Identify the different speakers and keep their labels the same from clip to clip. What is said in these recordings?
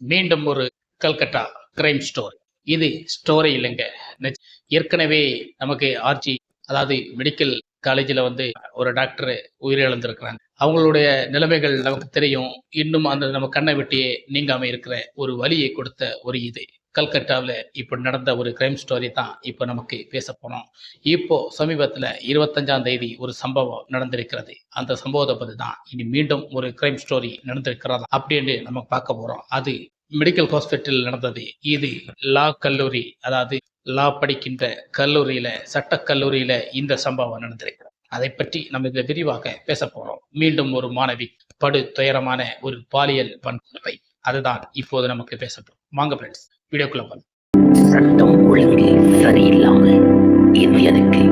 Speaker 1: மீண்டும் ஒரு Calcutta crime story. இது ஸ்டோரி இல்லைங்க. ஏற்கனவே நமக்கு ஆர்ஜி, அதாவது மெடிக்கல் காலேஜில் ஒரு டாக்டர் உயிரிழந்திருக்கிறாங்க. அவங்களுடைய நிலைமைகள் நமக்கு தெரியும். இன்னும் அந்த நம்ம கண்ணை வெட்டியே நீங்காம இருக்கிற ஒரு வலியை கொடுத்த ஒரு இது கல்கத்தாவில் இப்போ நடந்த ஒரு கிரைம் ஸ்டோரி தான் இப்போ நமக்கு பேச போனோம். இப்போ சமீபத்தில் 25ஆம் தேதி ஒரு சம்பவம் நடந்திருக்கிறது. அந்த சம்பவத்தை பற்றி தான் இனி மீண்டும் ஒரு கிரைம் ஸ்டோரி நடந்திருக்கிறதா அப்படின்னு நம்ம பார்க்க போறோம். அது மெடிக்கல் ஹாஸ்பிட்டல் நடந்தது. இது லா கல்லூரி, அதாவது லா படிக்கின்ற கல்லூரியில, சட்ட கல்லூரியில இந்த சம்பவம் நடந்திருக்கிறது. அதை பற்றி நம்ம இதில் விரிவாக பேச போறோம். மீண்டும் ஒரு மாணவி படு துயரமான ஒரு பாலியல் வன்முறை, அதுதான் இப்போது நமக்கு பேச போறோம். வாங்க ஃப்ரெண்ட்ஸ், வீடியோக்குள்ள போகலாம்.
Speaker 2: சட்டம் ஒழுங்கு சரியில்லாமல் இந்தியனுக்கு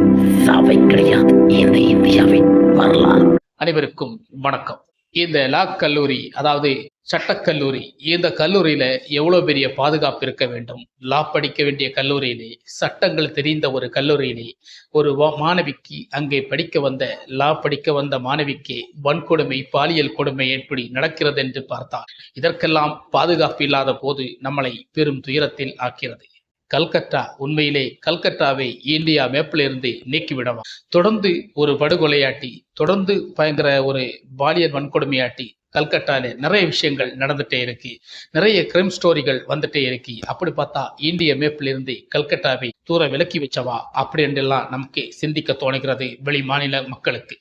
Speaker 2: சாவை கிடையாது. இந்த இந்தியாவின் வரலாறு.
Speaker 1: அனைவருக்கும் வணக்கம். இந்த லா கல்லூரி, அதாவது சட்டக்கல்லூரி, இந்த கல்லூரியில எவ்வளவு பெரிய பாதுகாப்பு இருக்க வேண்டும். லா படிக்க வேண்டிய கல்லூரியிலே, சட்டங்கள் தெரிந்த ஒரு கல்லூரியிலே ஒரு மாணவிக்கு, அங்கே படிக்க வந்த லா படிக்க வந்த மாணவிக்கு வன்கொடுமை, பாலியல் கொடுமை எப்படி நடக்கிறது என்று பார்த்தால் இதற்கெல்லாம் பாதுகாப்பு இல்லாத போது நம்மளை பெரும் துயரத்தில் ஆக்கிறது. கல்கத்தா, உண்மையிலே கல்கத்தாவை இந்தியா மேப்பில் இருந்து நீக்கிவிடவா? தொடர்ந்து ஒரு படுகொலையாட்டி, தொடர்ந்து பயங்கர ஒரு பாலியல் வன்கொடுமையாட்டி கல்கட்டால நிறைய விஷயங்கள் நடந்துட்டே இருக்கு. நிறைய கிரைம் ஸ்டோரிகள் வந்துட்டே இருக்கு. அப்படி பார்த்தா இந்திய மேப்பில் இருந்து கல்கட்டாவை தூர விலக்கி வச்சவா அப்படி என்றெல்லாம் நமக்கு சிந்திக்க தோணுகிறது வெளி மாநில மக்களுக்கு.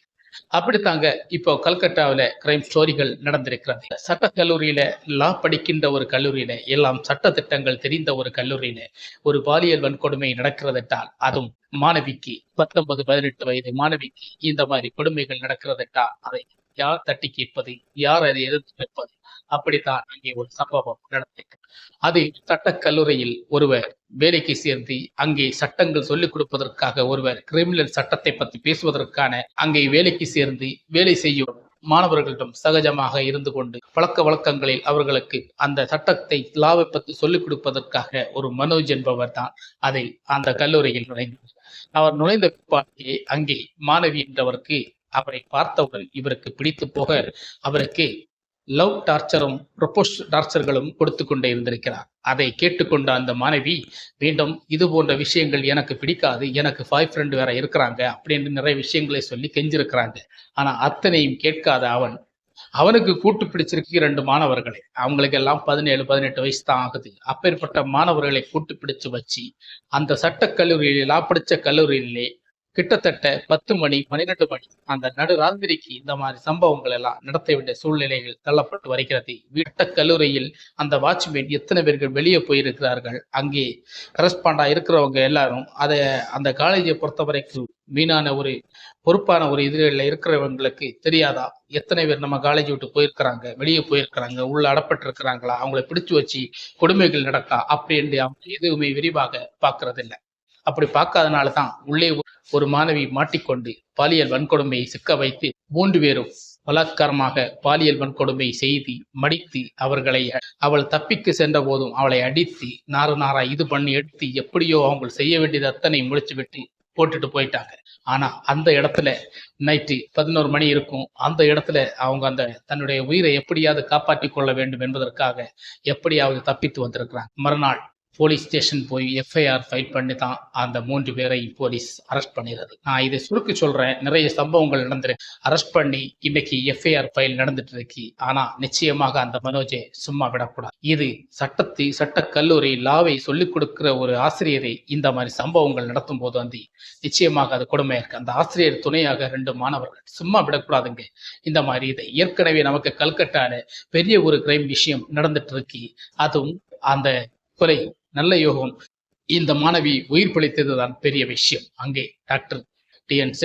Speaker 1: அப்படித்தாங்க இப்போ கல்கட்டாவில் கிரைம் ஸ்டோரிகள் நடந்திருக்கிறது. சட்ட கல்லூரியில, லா படிக்கின்ற ஒரு கல்லூரியில, எல்லாம் சட்ட திட்டங்கள் தெரிந்த ஒரு கல்லூரியில ஒரு பாலியல் வன்கொடுமை நடக்கிறது என்றால், அதுவும் மாணவிக்கு 19-18 வயது மாணவிக்கு இந்த மாதிரி கொடுமைகள் நடக்கிறது என்றால் அதை யார் தட்டி கேட்பது, யார் அதை எதிர்த்து நிற்பது? அப்படித்தான் அங்கே ஒரு சம்பவம் நடந்திருக்கு. அது சட்டக்கல்லூரியில் ஒருவர் வேலைக்கு சேர்ந்து அங்கே சட்டங்கள் சொல்லிக் கொடுப்பதற்காக ஒருவர் கிரிமினல் சட்டத்தை பற்றி பேசுவதற்கான அங்கே வேலைக்கு சேர்ந்து வேலை செய்யும் மாணவர்களிடம் சகஜமாக இருந்து கொண்டு பழக்க வழக்கங்களில் அவர்களுக்கு அந்த சட்டத்தை, லாவை பற்றி சொல்லிக் கொடுப்பதற்காக ஒரு மனோஜ் என்பவர் தான் அதில் அந்த கல்லூரியில் நுழைந்தார். அவர் நுழைந்த பிற்பாடு அங்கே மாணவி என்றவருக்கு அவரை பார்த்தவுடன் இவருக்கு பிடித்து போக அவருக்கு லவ் டார்ச்சரும் ப்ரொபோஸ் டார்ச்சர்களும் கொடுத்து கொண்டே இருந்திருக்கிறார். அதை கேட்டுக்கொண்ட அந்த மாணவி மீண்டும் இது போன்ற விஷயங்கள் எனக்கு பிடிக்காது, எனக்கு பாய் ஃப்ரெண்ட் வேற இருக்கிறாங்க அப்படின்னு நிறைய விஷயங்களை சொல்லி கெஞ்சிருக்கிறாங்க. ஆனா அத்தனையும் கேட்காத அவனுக்கு கூட்டு பிடிச்சிருக்கு 2 மாணவர்களை. அவங்களுக்கு எல்லாம் 17-18 வயசு தான் ஆகுது. அப்பேற்பட்ட மாணவர்களை கூட்டு பிடிச்சு வச்சு அந்த சட்டக்கல்லூரியிலே, லா படிச்ச கல்லூரியிலே கிட்டத்தட்ட 10 மணி 12 மணி அந்த நடுராத்திரிக்கு இந்த மாதிரி சம்பவங்கள் எல்லாம் நடத்த வேண்டிய சூழ்நிலைகள் தள்ளப்பட்டு வருகிறது. வீட்ட கல்லூரியில் அந்த வாட்ச்மேன் எத்தனை பேர்கள் வெளியே போயிருக்கிறார்கள். அங்கே கரஸ்பாண்டா இருக்கிறவங்க எல்லாரும் அதை அந்த காலேஜை பொறுத்த வரைக்கும் மீனான ஒரு பொறுப்பான ஒரு இதுல இருக்கிறவங்களுக்கு தெரியாதா எத்தனை பேர் நம்ம காலேஜ் விட்டு போயிருக்கிறாங்க, வெளியே போயிருக்கிறாங்க, உள்ள அடப்பட்டு இருக்கிறாங்களா, அவங்களை பிடிச்சு வச்சு கொடுமைகள் நடக்கா அப்படின்னு அவங்க எதுவுமே விரிவாக பார்க்கறது இல்லை. அப்படி பார்க்காதனால தான் உள்ளே ஒரு மாணவி மாட்டிக்கொண்டு பாலியல் வன்கொடுமையை சிக்க வைத்து 3 பேரும் பலாத்காரமாக பாலியல் வன்கொடுமை செய்து மடித்து அவள் தப்பிக்கு சென்ற போதும் அவளை அடித்து நாரா இது பண்ணி எடுத்து எப்படியோ அவங்க செய்ய வேண்டியது அத்தனை முடிச்சு விட்டு போட்டுட்டு போயிட்டாங்க. ஆனா அந்த இடத்துல நைட்டு 11 மணி இருக்கும். அந்த இடத்துல அவங்க அந்த தன்னுடைய உயிரை எப்படியாவது காப்பாற்றி கொள்ள வேண்டும் என்பதற்காக எப்படியாவது தப்பித்து வந்திருக்கிறாங்க. மறுநாள் போலீஸ் ஸ்டேஷன் போய் எஃப்ஐஆர் ஃபைல் பண்ணி தான் அந்த 3 பேரை போலீஸ் அரெஸ்ட் பண்ணிடுறது. நான் இதை சுருக்கி சொல்றேன், நிறைய சம்பவங்கள் நடந்திருக்கு. அரெஸ்ட் பண்ணி இன்னைக்கு எஃப்ஐஆர் ஃபைல் நடந்துட்டு இருக்கு. ஆனா நிச்சயமாக அந்த மனோஜை சும்மா விடக்கூடாது. இது சட்ட கல்லூரி லாவை சொல்லிக் கொடுக்கிற ஒரு ஆசிரியரை இந்த மாதிரி சம்பவங்கள் நடத்தும் போது நிச்சயமாக அது கொடுமையா இருக்கு. அந்த ஆசிரியர் துணையாக 2 மாணவர்கள் சும்மா விடக்கூடாதுங்க. இந்த மாதிரி இதை ஏற்கனவே நமக்கு கல்கட்டால பெரிய ஒரு கிரைம் விஷயம் நடந்துட்டு இருக்கு. அதுவும் அந்த கொலை நல்ல யோகம், இந்த மாணவி உயிர் பிழைத்ததுதான் பெரிய விஷயம். அங்கே டாக்டர் டிஎன்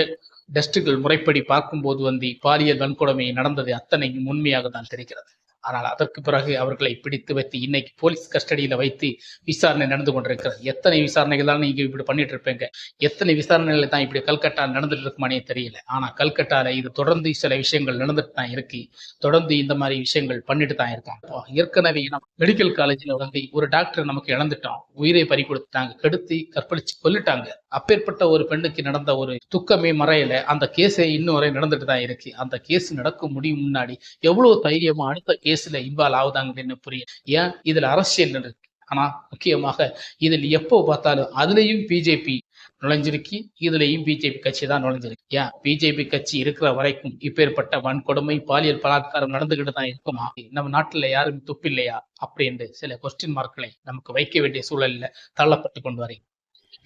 Speaker 1: டெஸ்டுகள் முறைப்படி பார்க்கும்போது பாலியல் வன்கொடுமை நடந்தது அத்தனையும் உண்மையாக தான் தெரிகிறது. ஆனால் அதற்கு பிறகு அவர்களை பிடித்து வைத்து இன்னைக்கு போலீஸ் கஸ்டடியில வைத்து விசாரணை நடந்து கொண்டிருக்கிறது. எத்தனை விசாரணைகள் தான் நீங்க இப்படி பண்ணிட்டு இருப்பீங்க, எத்தனை விசாரணைகளை தான் இப்படி கல்கட்டா நடந்துட்டு இருக்குமானே தெரியல. ஆனா கல்கட்டால இது தொடர்ந்து சில விஷயங்கள் நடந்துட்டு தான் இருக்கு. தொடர்ந்து இந்த மாதிரி விஷயங்கள் பண்ணிட்டு தான் இருக்காங்க. ஏற்கனவே நம்ம மெடிக்கல் காலேஜ்ல ஒரு டாக்டர் நமக்கு இழந்துட்டோம், உயிரை பறி கொடுத்துட்டாங்க, கெடுத்து கற்பழிச்சு கொல்லிட்டாங்க. அப்பேற்பட்ட ஒரு பெண்ணுக்கு நடந்த ஒரு துக்கமே மறையல. அந்த கேஸே இன்னும் வரை நடந்துட்டு தான் இருக்கு. அந்த கேஸ் நடக்க முடியும் முன்னாடி எவ்வளவு தைரியமா அடுத்த கேஸ்ல இன்வால்வ் ஆகுதாங்கன்னு புரியும். ஏன் இதுல அரசியல் இருக்கு. ஆனா முக்கியமாக இதில் எப்போ பார்த்தாலும் அதுலயும் பிஜேபி நுழைஞ்சிருக்கு, இதுலயும் பிஜேபி கட்சி தான் நுழைஞ்சிருக்கு. ஏன் பிஜேபி கட்சி இருக்கிற வரைக்கும் இப்பேற்பட்ட வன்கொடுமை பாலியல் பலாத்காரம் நடந்துகிட்டு தான் இருக்குமா? நம்ம நாட்டுல யாரும் துப்பில்லையா அப்படின்னு சில கொஸ்டின் மார்க்களை நமக்கு வைக்க வேண்டிய சூழல்ல தள்ளப்பட்டு கொண்டு வரேன்.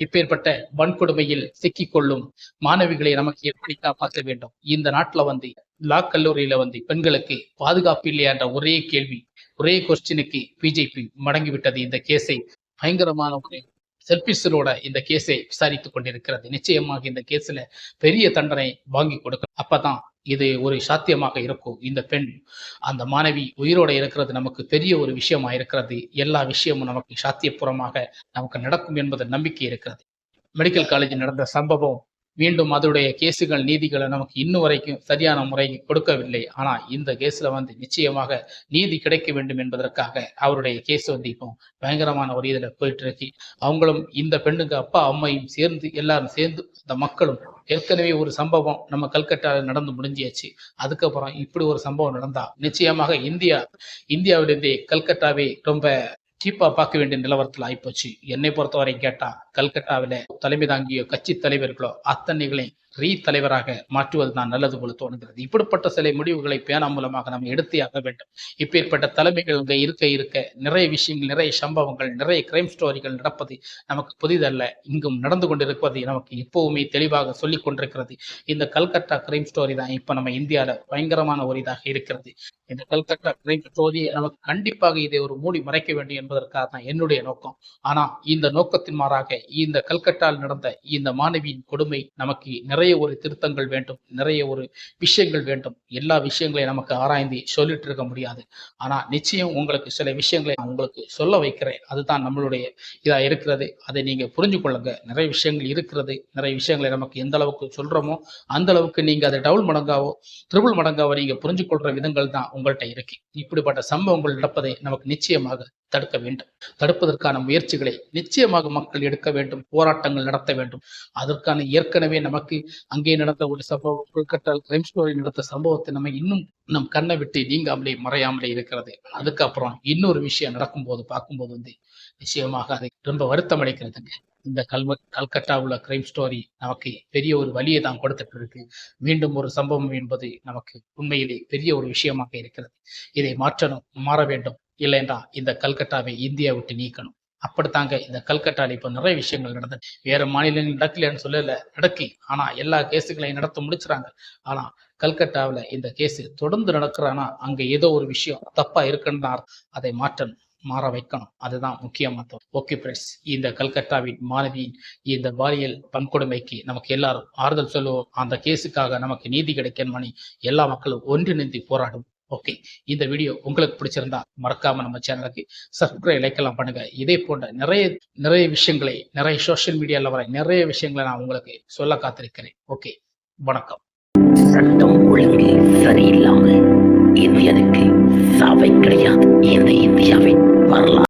Speaker 1: இப்பேற்பட்ட வன்கொடுமையில் சிக்கிக்கொள்ளும் மாணவிகளை நமக்கு எப்படி காப்பாற்ற வேண்டும்? இந்த நாட்டுல லா கல்லூரியில பெண்களுக்கு பாதுகாப்பு இல்லையா என்ற ஒரே கேள்வி, ஒரே கொஸ்டினுக்கு பிஜேபி மடங்கி விட்டது. இந்த கேஸை பயங்கரமான ஒரு செல்பிஷரோட இந்த கேஸை விசாரித்துக் கொண்டிருக்கிறது. நிச்சயமாக இந்த கேஸ்ல பெரிய தண்டனை வாங்கி கொடுக்கும். அப்பதான் இது ஒரு சாத்தியமாக இருக்கும். இந்த பெண், அந்த மாணவி உயிரோட இருக்கிறது நமக்கு பெரிய ஒரு விஷயமா இருக்கிறது. எல்லா விஷயமும் நமக்கு சாத்தியபூர்வமாக நமக்கு நடக்கும் என்பது நம்பிக்கை இருக்கிறது. மெடிக்கல் காலேஜில் நடந்த சம்பவம் மீண்டும் அதோடைய கேசுகள் நீதிகளை நமக்கு இன்னும் வரைக்கும் சரியான முறைக்கு கொடுக்கவில்லை. ஆனா இந்த கேஸ்ல நிச்சயமாக நீதி கிடைக்க வேண்டும் என்பதற்காக அவருடைய கேஸ் இப்போ பயங்கரமான ஒரு இதுல போயிட்டு இருக்கு. அவங்களும் இந்த பெண்ணுக்கு அப்பா அம்மையும் சேர்ந்து எல்லாரும் சேர்ந்து இந்த மக்களும் ஏற்கனவே ஒரு சம்பவம் நம்ம கல்கட்டாவில் நடந்து முடிஞ்சியாச்சு. அதுக்கப்புறம் இப்படி ஒரு சம்பவம் நடந்தா நிச்சயமாக இந்தியாவிலிருந்தே கல்கட்டாவே ரொம்ப சீப்பா பார்க்க வேண்டிய நிலவரத்தில் ஆயிப்போச்சு. என்னை பொறுத்தவரை கேட்டா கல்கட்டாவில தலைமை தாங்கிய கட்சி தலைவர்களோ அத்தனைகளை தலைவராக மாற்றுவது தான் நல்லது போல தோணுகிறது. இப்படிப்பட்ட சில முடிவுகளை பேனா மூலமாக நம்ம எடுத்தியாக வேண்டும். இப்பேற்பட்ட தலைமைகள் இங்க இருக்க நிறைய விஷயங்கள், நிறைய சம்பவங்கள், நிறைய கிரைம் ஸ்டோரிகள் நடப்பது நமக்கு புதிதல்ல. இங்கும் நடந்து கொண்டிருப்பது நமக்கு எப்பவுமே தெளிவாக சொல்லிக் கொண்டிருக்கிறது. இந்த கல்கட்டா கிரைம் ஸ்டோரி தான் இப்ப நம்ம இந்தியாவில பயங்கரமான ஒரு இதாக இருக்கிறது. இந்த கல்கட்டா கிரைம் ஸ்டோரியை நமக்கு கண்டிப்பாக இதை ஒரு மூடி மறைக்க வேண்டும் என்பதற்காக தான் என்னுடைய நோக்கம். ஆனா இந்த நோக்கத்தின் மாறாக இந்த கல்கட்டாவில் நடந்த இந்த மாணவியின் கொடுமை நமக்கு நிறைய ஒரு திருத்தங்கள் வேண்டும், நிறைய ஒரு விஷயங்கள் வேண்டும். எல்லா விஷயங்களையும் நமக்கு ஆராய்ந்து சொல்லிட்டு இருக்க முடியாது. ஆனா நிச்சயம் உங்களுக்கு சில விஷயங்களை உங்களுக்கு சொல்ல வைக்கிறேன். அதுதான் நம்மளுடைய இதா இருக்கிறது. அதை நீங்க புரிஞ்சு கொள்ளுங்க. நிறைய விஷயங்கள் இருக்கிறது. நிறைய விஷயங்களை நமக்கு எந்த அளவுக்கு சொல்றோமோ அந்த அளவுக்கு நீங்க அதை டபுள் மடங்காவோ ட்ரிபிள் மடங்காவோ நீங்க புரிஞ்சு கொள்ற விதங்கள் தான் உங்கள்கிட்ட இருக்கு. இப்படிப்பட்ட சம்பவங்கள் நடப்பதை நமக்கு நிச்சயமாக தடுக்க வேண்டும். தடுப்பதற்கான முயற்சிகளை நிச்சயமாக மக்கள் எடுக்க வேண்டும். போராட்டங்கள் நடத்த வேண்டும். அதற்கான ஏற்கனவே நமக்கு அங்கே நடந்த ஒரு சம்பவம், கொல்கட்டா கிரைம் ஸ்டோரி நடந்த சம்பவத்தை நம்ம இன்னும் நம் கண்ணை விட்டு நீங்காமலே மறையாமலே இருக்கிறது. அதுக்கப்புறம் இன்னொரு விஷயம் நடக்கும்போது பார்க்கும்போது நிச்சயமாக அதை ரொம்ப வருத்தம் அடைக்கிறதுங்க. இந்த கல்கட்டா உள்ள கிரைம் ஸ்டோரி நமக்கு பெரிய ஒரு வலியை தான் கொடுத்துட்டு இருக்கு. மீண்டும் ஒரு சம்பவம் என்பது நமக்கு உண்மையிலே பெரிய ஒரு விஷயமாக இருக்கிறது. இதை மாற வேண்டும். இல்லைன்றா இந்த கல்கட்டாவை இந்தியா விட்டு நீக்கணும். அப்படித்தாங்க இந்த கல்கட்டால இப்ப நிறைய விஷயங்கள் நடந்தது. வேற மாநிலங்கள் நடக்கலன்னு சொல்லல, நடக்கி. ஆனா எல்லா கேஸுகளையும் நடத்த முடிச்சுறாங்க. ஆனா கல்கட்டாவில இந்த கேஸ் தொடர்ந்து நடக்கிறானா அங்க ஏதோ ஒரு விஷயம் தப்பா இருக்குன்னா அதை மாற வைக்கணும். அதுதான் முக்கியமாக. ஓகே ஃப்ரெண்ட்ஸ், இந்த கல்கட்டாவின் மாணவியின் இந்த பாலியல் வன்கொடுமைக்கு நமக்கு எல்லாரும் ஆறுதல் சொல்லுவோம். அந்த கேஸுக்காக நமக்கு நீதி கிடைக்கணும்னு எல்லா மக்களும் ஒன்றிணைந்து போராடும். ஓகே, இந்த வீடியோ உங்களுக்கு பிடிச்சிருந்தா மறக்காம நம்ம சேனலுக்கு சப்ஸ்கிரைப், லைக் எல்லாம் பண்ணுங்க. இதே போன்ற நிறைய விஷயங்களை, நிறைய சோசியல் மீடியால வர நிறைய விஷயங்களை நான் உங்களுக்கு சொல்ல காத்திருக்கிறேன். ஓகே, வணக்கம்.
Speaker 2: சட்டம் ஒழுங்கு சரியில்லாமல் இந்தியனுக்கு சாவை கிடையாது. இந்த இந்தியாவின் வரலாறு